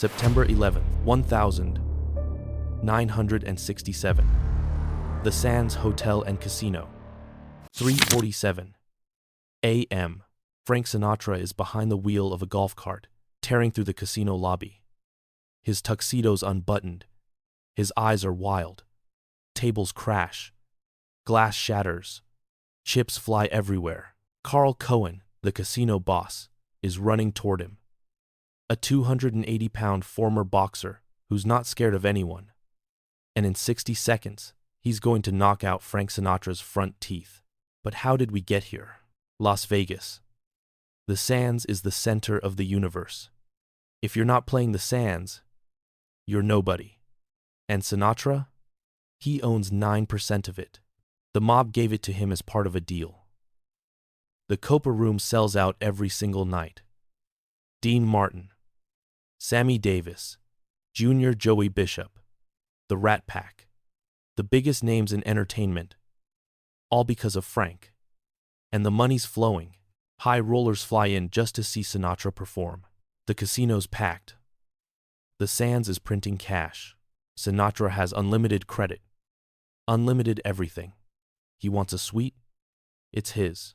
September 11th, 1967. The Sands Hotel and Casino. 3:47 a.m. Frank Sinatra is behind the wheel of a golf cart, tearing through the casino lobby. His tuxedo's unbuttoned. His eyes are wild. Tables crash. Glass shatters. Chips fly everywhere. Carl Cohen, the casino boss, is running toward him. A 280-pound former boxer who's not scared of anyone. And in 60 seconds, he's going to knock out Frank Sinatra's front teeth. But how did we get here? Las Vegas. The Sands is the center of the universe. If you're not playing the Sands, you're nobody. And Sinatra? He owns 9% of it. The mob gave it to him as part of a deal. The Copa Room sells out every single night. Dean Martin, Sammy Davis, Junior Joey Bishop, the Rat Pack, the biggest names in entertainment, all because of Frank. And the money's flowing. High rollers fly in just to see Sinatra perform. The casino's packed. The Sands is printing cash. Sinatra has unlimited credit. Unlimited everything. He wants a suite? It's his.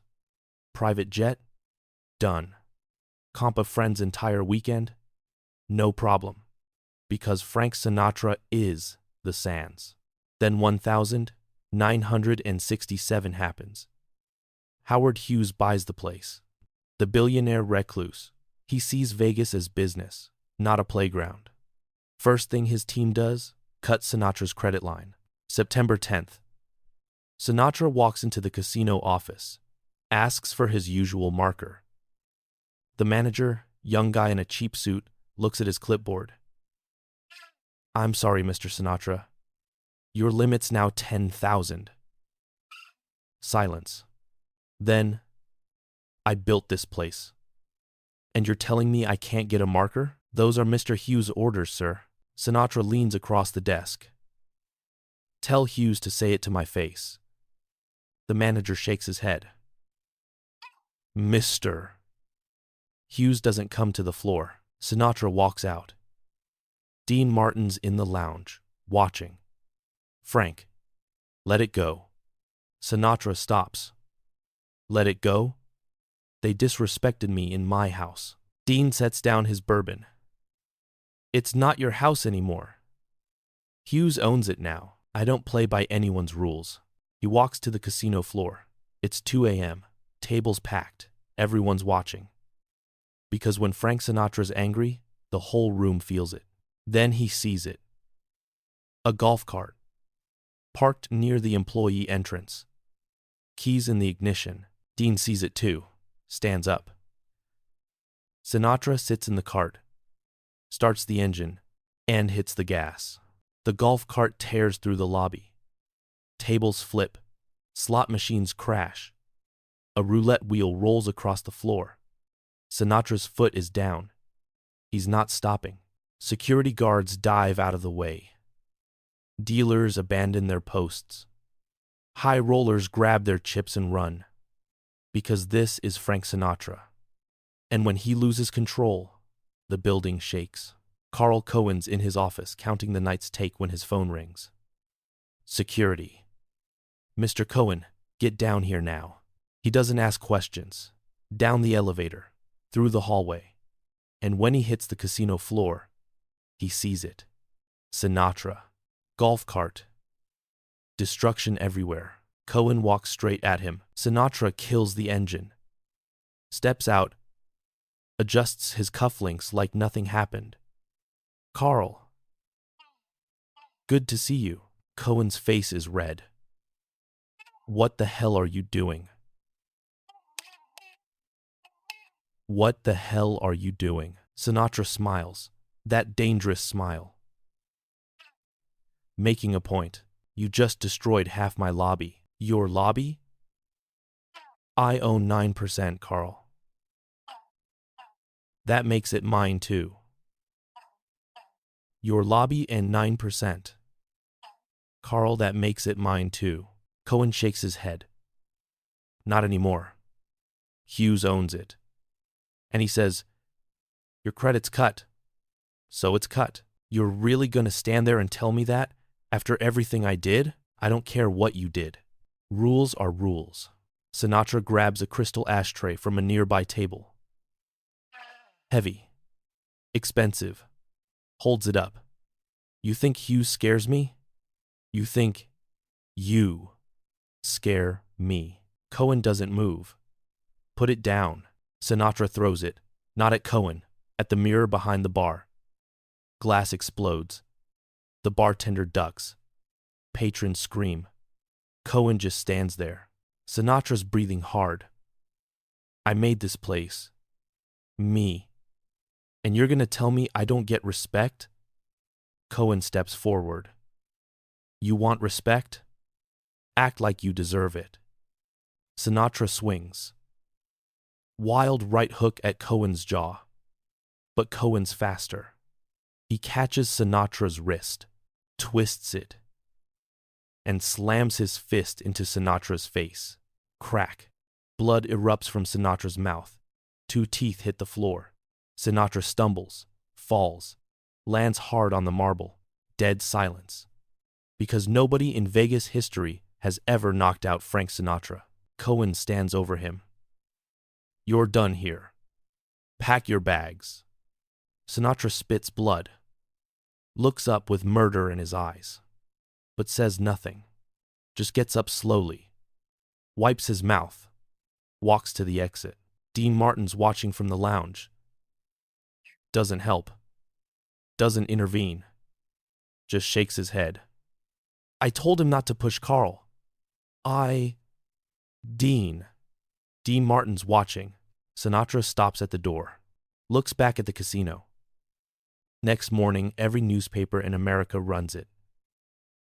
Private jet? Done. Comp a friend's entire weekend? No problem. Because Frank Sinatra is the Sands. Then 1967 happens. Howard Hughes buys the place. The billionaire recluse. He sees Vegas as business, not a playground. First thing his team does, cut Sinatra's credit line. September 10th. Sinatra walks into the casino office, asks for his usual marker. The manager, young guy in a cheap suit, looks at his clipboard. "I'm sorry, Mr. Sinatra. Your limit's now 10,000. Silence. Then, "I built this place. And you're telling me I can't get a marker? Those are Mr. Hughes' orders, sir." Sinatra leans across the desk. "Tell Hughes to say it to my face." The manager shakes his head. "Mr." Hughes doesn't come to the floor. Sinatra walks out. Dean Martin's in the lounge, watching. "Frank, let it go." Sinatra stops. "Let it go? They disrespected me in my house." Dean sets down his bourbon. "It's not your house anymore. Hughes owns it now. I don't play by anyone's rules." He walks to the casino floor. It's 2 a.m. Tables packed. Everyone's watching. Because when Frank Sinatra's angry, the whole room feels it. Then he sees it. A golf cart. Parked near the employee entrance. Keys in the ignition. Dean sees it too. Stands up. Sinatra sits in the cart. Starts the engine. And hits the gas. The golf cart tears through the lobby. Tables flip. Slot machines crash. A roulette wheel rolls across the floor. Sinatra's foot is down. He's not stopping. Security guards dive out of the way. Dealers abandon their posts. High rollers grab their chips and run. Because this is Frank Sinatra. And when he loses control, the building shakes. Carl Cohen's in his office counting the night's take when his phone rings. Security. "Mr. Cohen, get down here now." He doesn't ask questions. Down the elevator, through the hallway. And when he hits the casino floor, he sees it. Sinatra. Golf cart. Destruction everywhere. Cohen walks straight at him. Sinatra kills the engine. Steps out. Adjusts his cufflinks like nothing happened. "Carl. Good to see you." Cohen's face is red. "What the hell are you doing?" "What the hell are you doing?" Sinatra smiles. That dangerous smile. "Making a point. You just destroyed half my lobby." "Your lobby?" "I own 9%, Carl." "That makes it mine too." "Your lobby and 9%. Carl, that makes it mine too." Cohen shakes his head. "Not anymore. Hughes owns it." And he says, "Your credit's cut." So it's cut. You're really gonna stand there and tell me that? After everything I did? I don't care what you did. Rules are rules. Sinatra grabs a crystal ashtray from a nearby table. Heavy. Expensive. Holds it up. You think Hughes scares me? You think you scare me. Cohen doesn't move. Put it down. Sinatra throws it, not at Cohen, at the mirror behind the bar. Glass explodes. The bartender ducks. Patrons scream. Cohen just stands there. Sinatra's breathing hard. I made this place. Me. And you're gonna tell me I don't get respect? Cohen steps forward. You want respect? Act like you deserve it. Sinatra swings. Wild right hook at Cohen's jaw. But Cohen's faster. He catches Sinatra's wrist, twists it, and slams his fist into Sinatra's face. Crack. Blood erupts from Sinatra's mouth. 2 teeth hit the floor. Sinatra stumbles, falls, lands hard on the marble. Dead silence. Because nobody in Vegas history has ever knocked out Frank Sinatra. Cohen stands over him. You're done here. Pack your bags. Sinatra spits blood, looks up with murder in his eyes, but says nothing. Just gets up slowly, wipes his mouth, walks to the exit. Dean Martin's watching from the lounge. Doesn't help. Doesn't intervene. Just shakes his head. I told him not to push Carl. Dean. Dean Martin's watching. Sinatra stops at the door, looks back at the casino. Next morning, every newspaper in America runs it.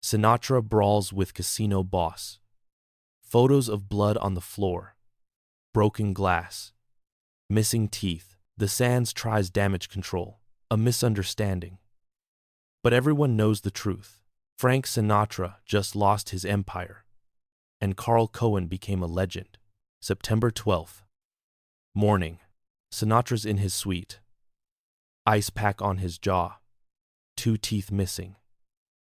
Sinatra brawls with casino boss. Photos of blood on the floor. Broken glass. Missing teeth. The Sands tries damage control. A misunderstanding. But everyone knows the truth. Frank Sinatra just lost his empire. And Carl Cohen became a legend. September 12th. Morning. Sinatra's in his suite. Ice pack on his jaw. 2 teeth missing.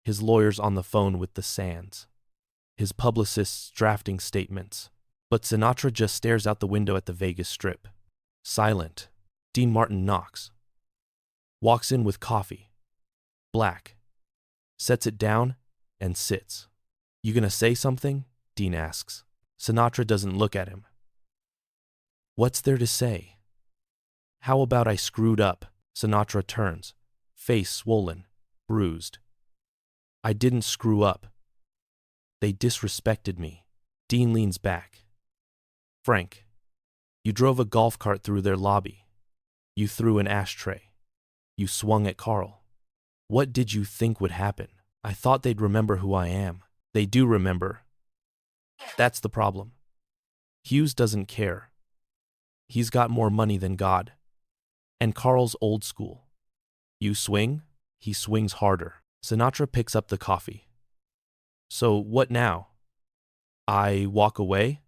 His lawyer's on the phone with the Sands. His publicist's drafting statements. But Sinatra just stares out the window at the Vegas Strip. Silent. Dean Martin knocks. Walks in with coffee. Black. Sets it down and sits. You gonna say something? Dean asks. Sinatra doesn't look at him. What's there to say? How about I screwed up? Sinatra turns, face swollen, bruised. I didn't screw up. They disrespected me. Dean leans back. Frank, you drove a golf cart through their lobby. You threw an ashtray. You swung at Carl. What did you think would happen? I thought they'd remember who I am. They do remember. That's the problem. Hughes doesn't care. He's got more money than God. And Carl's old school. You swing, he swings harder. Sinatra picks up the coffee. So what now? I walk away?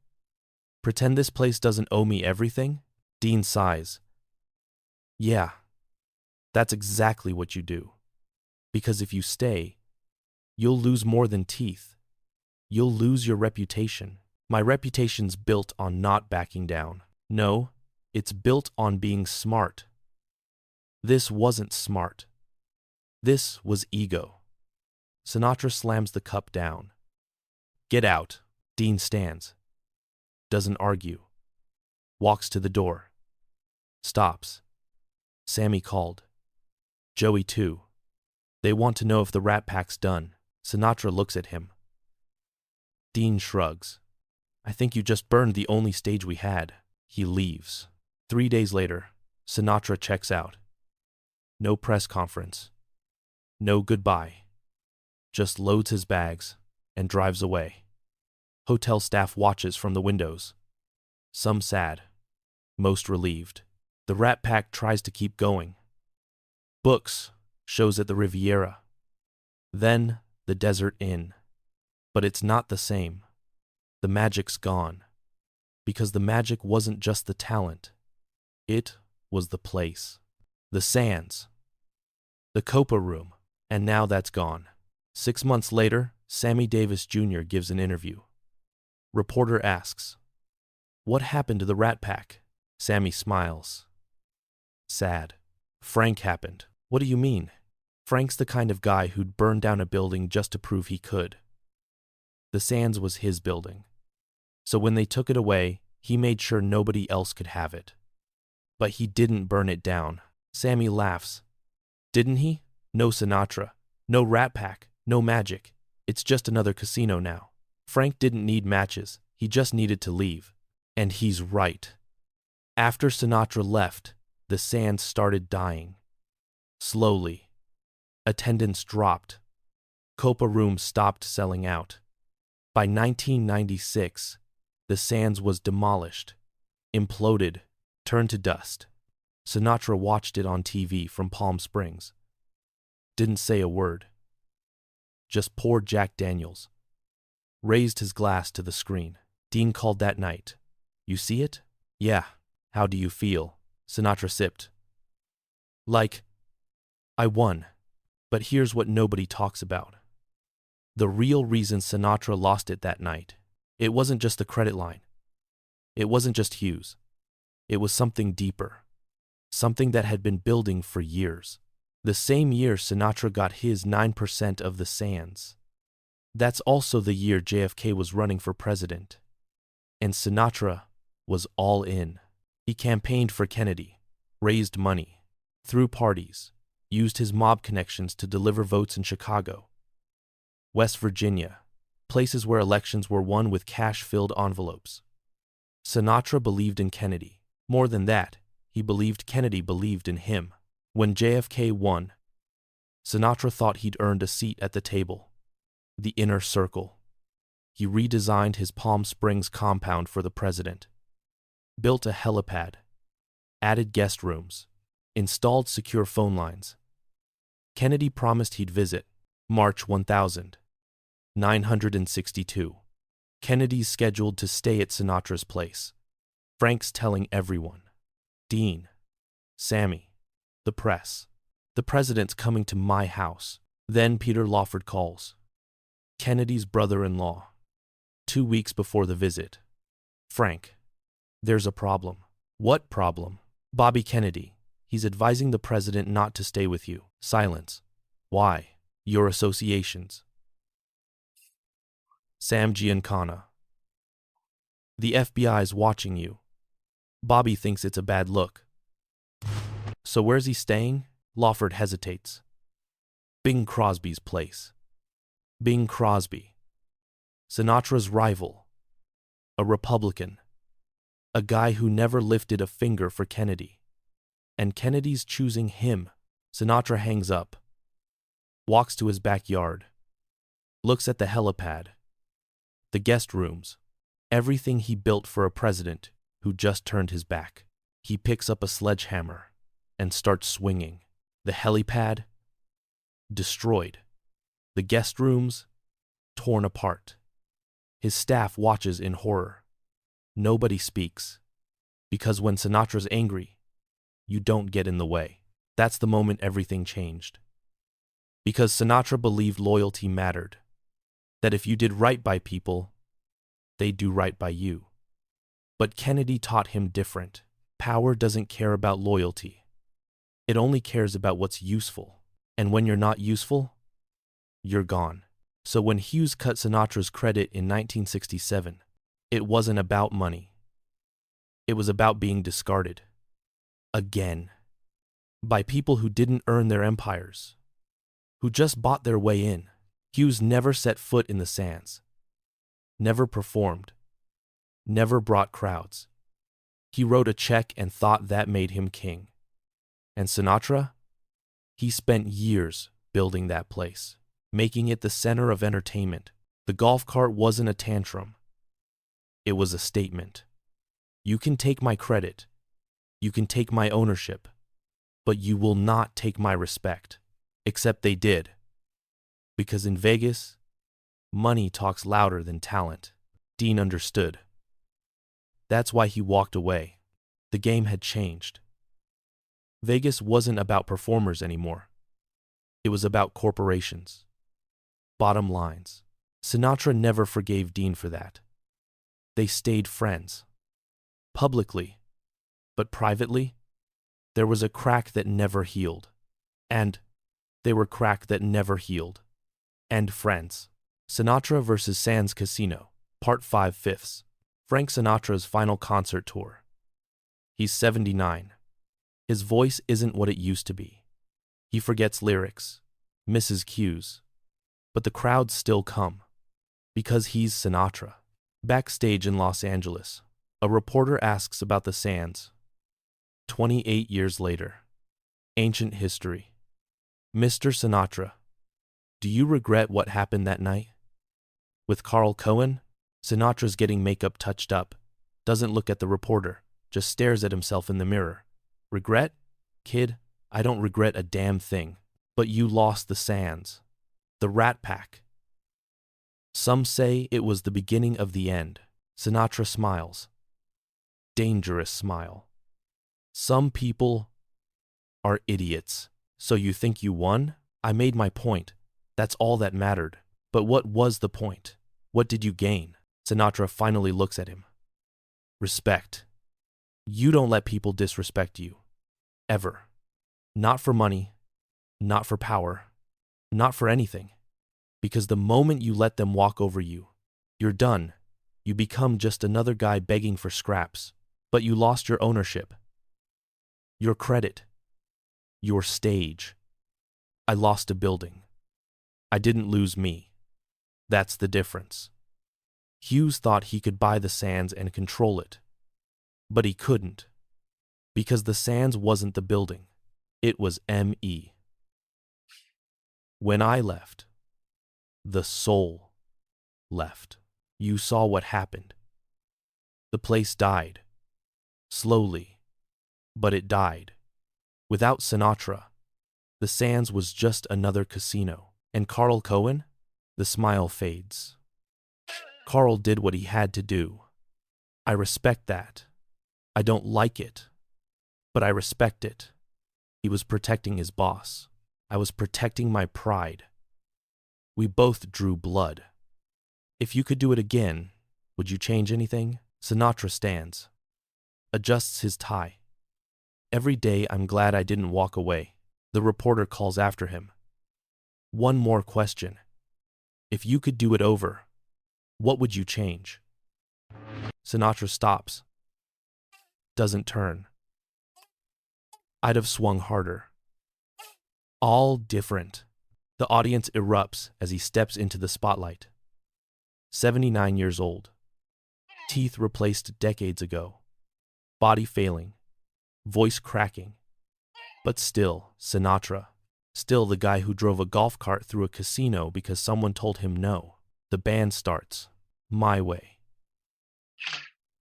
Pretend this place doesn't owe me everything? Dean sighs. Yeah, that's exactly what you do. Because if you stay, you'll lose more than teeth. You'll lose your reputation. My reputation's built on not backing down. No, it's built on being smart. This wasn't smart. This was ego. Sinatra slams the cup down. Get out. Dean stands. Doesn't argue. Walks to the door. Stops. Sammy called. Joey too. They want to know if the Rat Pack's done. Sinatra looks at him. Dean shrugs. I think you just burned the only stage we had. He leaves. 3 days later, Sinatra checks out. No press conference. No goodbye. Just loads his bags and drives away. Hotel staff watches from the windows. Some sad. Most relieved. The Rat Pack tries to keep going. Books. Shows at the Riviera. Then the Desert Inn. But it's not the same. The magic's gone. Because the magic wasn't just the talent. It was the place. The Sands. The Copa Room. And now that's gone. 6 months later, Sammy Davis Jr. gives an interview. Reporter asks, "What happened to the Rat Pack?" Sammy smiles. Sad. "Frank happened." "What do you mean?" "Frank's the kind of guy who'd burn down a building just to prove he could. The Sands was his building. So when they took it away, he made sure nobody else could have it. But he didn't burn it down." Sammy laughs. "Didn't he? No Sinatra, no Rat Pack, no magic. It's just another casino now. Frank didn't need matches, he just needed to leave." And he's right. After Sinatra left, the Sands started dying. Slowly. Attendance dropped. Copa rooms stopped selling out. By 1996, the Sands was demolished, imploded, turned to dust. Sinatra watched it on TV from Palm Springs. Didn't say a word. Just poured Jack Daniels. Raised his glass to the screen. Dean called that night. "You see it?" "Yeah." "How do you feel?" Sinatra sipped. "Like, I won." But here's what nobody talks about. The real reason Sinatra lost it that night. It wasn't just the credit line. It wasn't just Hughes. It was something deeper. Something that had been building for years. The same year Sinatra got his 9% of the Sands. That's also the year JFK was running for president. And Sinatra was all in. He campaigned for Kennedy, raised money, threw parties, used his mob connections to deliver votes in Chicago, West Virginia, places where elections were won with cash-filled envelopes. Sinatra believed in Kennedy. More than that, he believed Kennedy believed in him. When JFK won, Sinatra thought he'd earned a seat at the table, the inner circle. He redesigned his Palm Springs compound for the president, built a helipad, added guest rooms, installed secure phone lines. Kennedy promised he'd visit. March 1962. Kennedy's scheduled to stay at Sinatra's place. Frank's telling everyone. Dean, Sammy, the press. "The president's coming to my house." Then Peter Lawford calls. Kennedy's brother-in-law. 2 weeks before the visit. "Frank, there's a problem." "What problem?" "Bobby Kennedy. He's advising the president not to stay with you." Silence. "Why?" "Your associations." Sam Giancana. "The FBI's watching you. Bobby thinks it's a bad look." "So where's he staying?" Lawford hesitates. "Bing Crosby's place." Bing Crosby. Sinatra's rival. A Republican. A guy who never lifted a finger for Kennedy. And Kennedy's choosing him. Sinatra hangs up. Walks to his backyard. Looks at the helipad. The guest rooms. Everything he built for a president who just turned his back. He picks up a sledgehammer and starts swinging. The helipad? Destroyed. The guest rooms? Torn apart. His staff watches in horror. Nobody speaks. Because when Sinatra's angry, you don't get in the way. That's the moment everything changed. Because Sinatra believed loyalty mattered. That if you did right by people, they'd do right by you. But Kennedy taught him different. Power doesn't care about loyalty. It only cares about what's useful. And when you're not useful, you're gone. So when Hughes cut Sinatra's credit in 1967, it wasn't about money. It was about being discarded. Again. By people who didn't earn their empires. Who just bought their way in. Hughes never set foot in the Sands. Never performed. Never brought crowds. He wrote a check and thought that made him king. And Sinatra? He spent years building that place, making it the center of entertainment. The golf cart wasn't a tantrum. It was a statement. You can take my credit. You can take my ownership. But you will not take my respect. Except they did. Because in Vegas, money talks louder than talent. Dean understood. That's why he walked away. The game had changed. Vegas wasn't about performers anymore. It was about corporations. Bottom lines. Sinatra never forgave Dean for that. They stayed friends. Publicly, but privately, there was a crack that never healed. And they were crack that never healed. And friends. Sinatra vs. Sands Casino, Part 5/5. Frank Sinatra's final concert tour. He's 79. His voice isn't what it used to be. He forgets lyrics, misses cues. But the crowds still come. Because he's Sinatra. Backstage in Los Angeles, a reporter asks about the Sands. 28 years later. Ancient history. Mr. Sinatra, do you regret what happened that night? With Carl Cohen, Sinatra's getting makeup touched up, doesn't look at the reporter, just stares at himself in the mirror. Regret? Kid, I don't regret a damn thing. But you lost the Sands. The Rat Pack. Some say it was the beginning of the end. Sinatra smiles. Dangerous smile. Some people are idiots. So you think you won? I made my point. That's all that mattered. But what was the point? What did you gain? Sinatra finally looks at him. Respect. You don't let people disrespect you. Ever. Not for money. Not for power. Not for anything. Because the moment you let them walk over you, you're done. You become just another guy begging for scraps. But you lost your ownership. Your credit. Your stage. I lost a building. I didn't lose me. That's the difference. Hughes thought he could buy the Sands and control it. But he couldn't. Because the Sands wasn't the building. It was me. When I left, the soul left. You saw what happened. The place died. Slowly. But it died. Without Sinatra, the Sands was just another casino. And Carl Cohen? The smile fades. Carl did what he had to do. I respect that. I don't like it. But I respect it. He was protecting his boss. I was protecting my pride. We both drew blood. If you could do it again, would you change anything? Sinatra stands. Adjusts his tie. Every day I'm glad I didn't walk away. The reporter calls after him. One more question. If you could do it over, what would you change? Sinatra stops. Doesn't turn. I'd have swung harder. All different. The audience erupts as he steps into the spotlight. 79 years old. Teeth replaced decades ago. Body failing. Voice cracking. But still, Sinatra. Still the guy who drove a golf cart through a casino because someone told him no. The band starts. My way.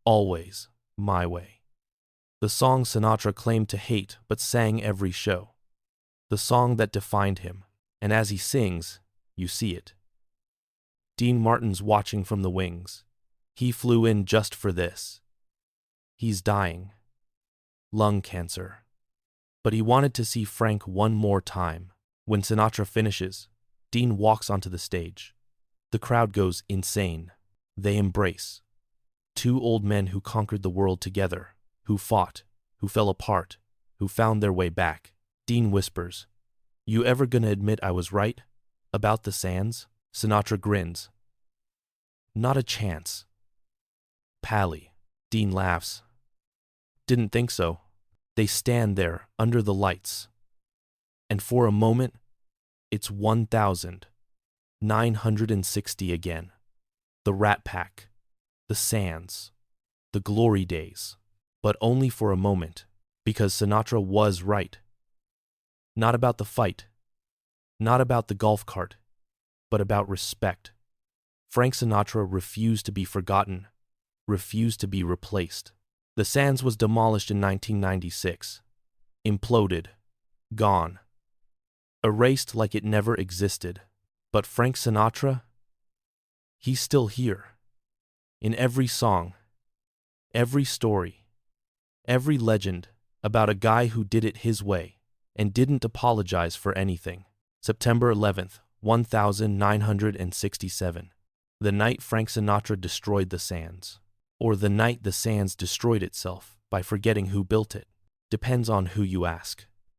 Always my way. The song Sinatra claimed to hate but sang every show. The song that defined him. And as he sings, you see it. Dean Martin's watching from the wings. He flew in just for this. He's dying. Lung cancer. But he wanted to see Frank one more time. When Sinatra finishes, Dean walks onto the stage. The crowd goes insane. They embrace. Two old men who conquered the world together, who fought, who fell apart, who found their way back. Dean whispers, "You ever gonna admit I was right? About the Sands?" Sinatra grins. "Not a chance." "Pally." Dean laughs. "Didn't think so." They stand there under the lights. And for a moment, it's 1,960 again. The Rat Pack. The Sands. The glory days. But only for a moment, because Sinatra was right. Not about the fight. Not about the golf cart. But about respect. Frank Sinatra refused to be forgotten. Refused to be replaced. The Sands was demolished in 1996. Imploded. Gone. Erased like it never existed. But Frank Sinatra? He's still here. In every song. Every story. Every legend about a guy who did it his way and didn't apologize for anything. September 11th, 1967. The night Frank Sinatra destroyed the Sands. Or the night the Sands destroyed itself by forgetting who built it. Depends on who you ask.